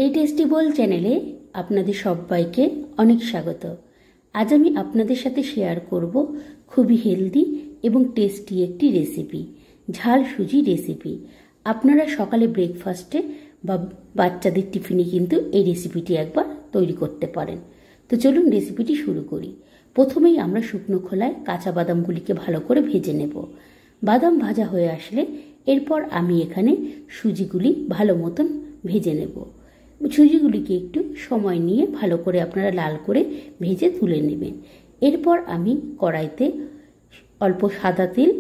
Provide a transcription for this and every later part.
এই টেস্টি বল চ্যানেলে আপনাদের সবাইকে অনেক স্বাগত। আজ আমি আপনাদের সাথে শেয়ার করব খুবই হেলদি এবং টেস্টি একটি রেসিপি, ঝাল সুজি রেসিপি। আপনারা সকালে ব্রেকফাস্টে বা বাচ্চাদের টিফিনে কিন্তু এই রেসিপিটি একবার তৈরি করতে পারেন। তো চলুন রেসিপিটি শুরু করি। প্রথমেই আমরা শুকনো খোলায় কাঁচা বাদামগুলিকে ভালো করে ভেজে নেব। বাদাম ভাজা হয়ে আসলে এরপর আমি এখানে সুজিগুলি ভালো মতন ভেজে নেব। সুজিগুলিকে একটু সময় নিয়ে ভালো করে আপনারা লাল করে ভেজে তুলে নেবেন। এরপর আমি কড়াইতে অল্প সাদা তেল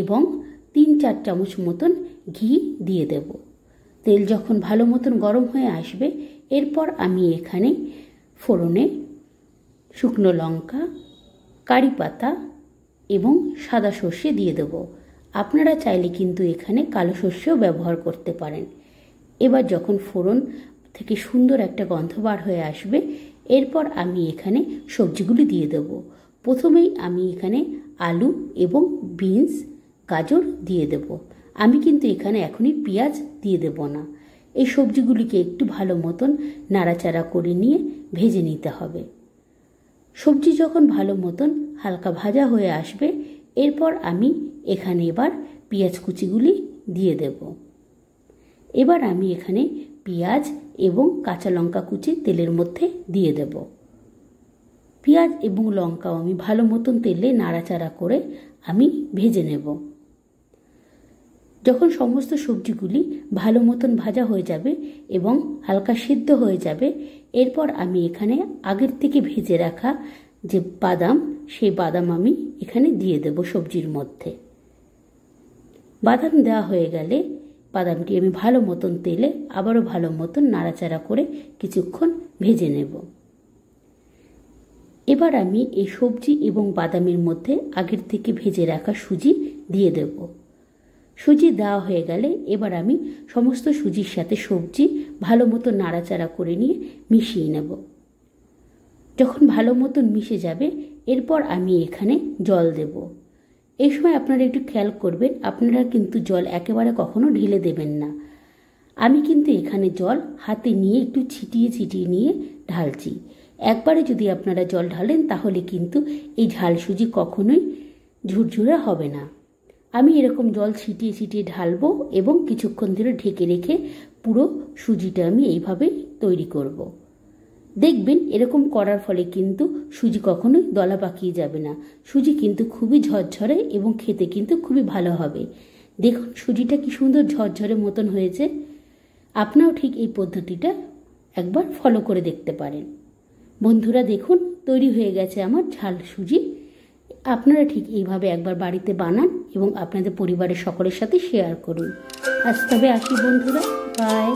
এবং 3-4 চামচ মতন ঘি দিয়ে দেব। তেল যখন ভালো মতন গরম হয়ে আসবে এরপর আমি এখানে ফোড়নে শুকনো লঙ্কা, কারি পাতা এবং সাদা সর্ষে দিয়ে দেব। আপনারা চাইলে কিন্তু এখানে কালো সর্ষেও ব্যবহার করতে পারেন। এবার যখন ফোড়ন থেকে সুন্দর একটা গন্ধ বার হয়ে আসবে এরপর আমি এখানে সবজিগুলি দিয়ে দেব। প্রথমেই আমি এখানে আলু এবং বিনস, গাজর দিয়ে দেব। আমি কিন্তু এখানে এখনই পেঁয়াজ দিয়ে দেব না। এই সবজিগুলিকে একটু ভালো মতন নাড়াচাড়া করে নিয়ে ভেজে নিতে হবে। সবজি যখন ভালো মতন হালকা ভাজা হয়ে আসবে এরপর আমি এখানে এবার পেঁয়াজ কুচিগুলি দিয়ে দেব। এবার আমি এখানে পেঁয়াজ এবং কাঁচা লঙ্কা কুচি তেলের মধ্যে দিয়ে দেব। পেঁয়াজ এবং লঙ্কাও আমি ভালো মতন তেলে নাড়াচাড়া করে আমি ভেজে নেব। যখন সমস্ত সবজিগুলি ভালো মতন ভাজা হয়ে যাবে এবং হালকা সিদ্ধ হয়ে যাবে এরপর আমি এখানে আগের থেকে ভেজে রাখা যে বাদাম, সেই বাদাম আমি এখানে দিয়ে দেব সবজির মধ্যে। বাদাম দেওয়া হয়ে গেলে বাদামটি আমি ভালো মতন তেলে আবারও ভালো মতন নাড়াচাড়া করে কিছুক্ষণ ভেজে নেব। এবার আমি এই সবজি এবং বাদামের মধ্যে আগের থেকে ভেজে রাখা সুজি দিয়ে দেব। সুজি দেওয়া হয়ে গেলে এবার আমি সমস্ত সুজির সাথে সবজি ভালো মতো নাড়াচাড়া করে নিয়ে মিশিয়ে নেব। যখন ভালো মতন মিশে যাবে এরপর আমি এখানে জল দেব। এই সময় আপনারা একটু খেয়াল করবেন, আপনারা কিন্তু জল একেবারে কখনো ঢেলে দেবেন না। আমি কিন্তু এখানে জল হাতে নিয়ে একটু ছিটিয়ে ছিটিয়ে নিয়ে ঢালছি। একবারে যদি আপনারা জল ঢালেন তাহলে কিন্তু এই ঝাল সুজি কখনোই ঝুরঝুরে হবে না। আমি এরকম জল ছিটিয়ে ছিটিয়ে ঢালবো এবং কিছুক্ষণ ধরে ঢেকে রেখে পুরো সুজিটা আমি এইভাবেই তৈরি করব। দেখবেন এরকম করার ফলে কিন্তু সুজি কখনোই দলা পাকিয়ে যাবে না। সুজি কিন্তু খুবই ঝরঝরে এবং খেতে কিন্তু খুবই ভালো হবে। দেখুন সুজিটা কি সুন্দর ঝরঝরে মতন হয়েছে। আপনারাও ঠিক এই পদ্ধতিটা একবার ফলো করে দেখতে পারেন। বন্ধুরা দেখুন তৈরি হয়ে গেছে আমার ঝাল সুজি। আপনারা ঠিক এইভাবে একবার বাড়িতে বানান এবং আপনাদের পরিবারের সকলের সাথে শেয়ার করুন। আজ তবে আসি বন্ধুরা, বাই।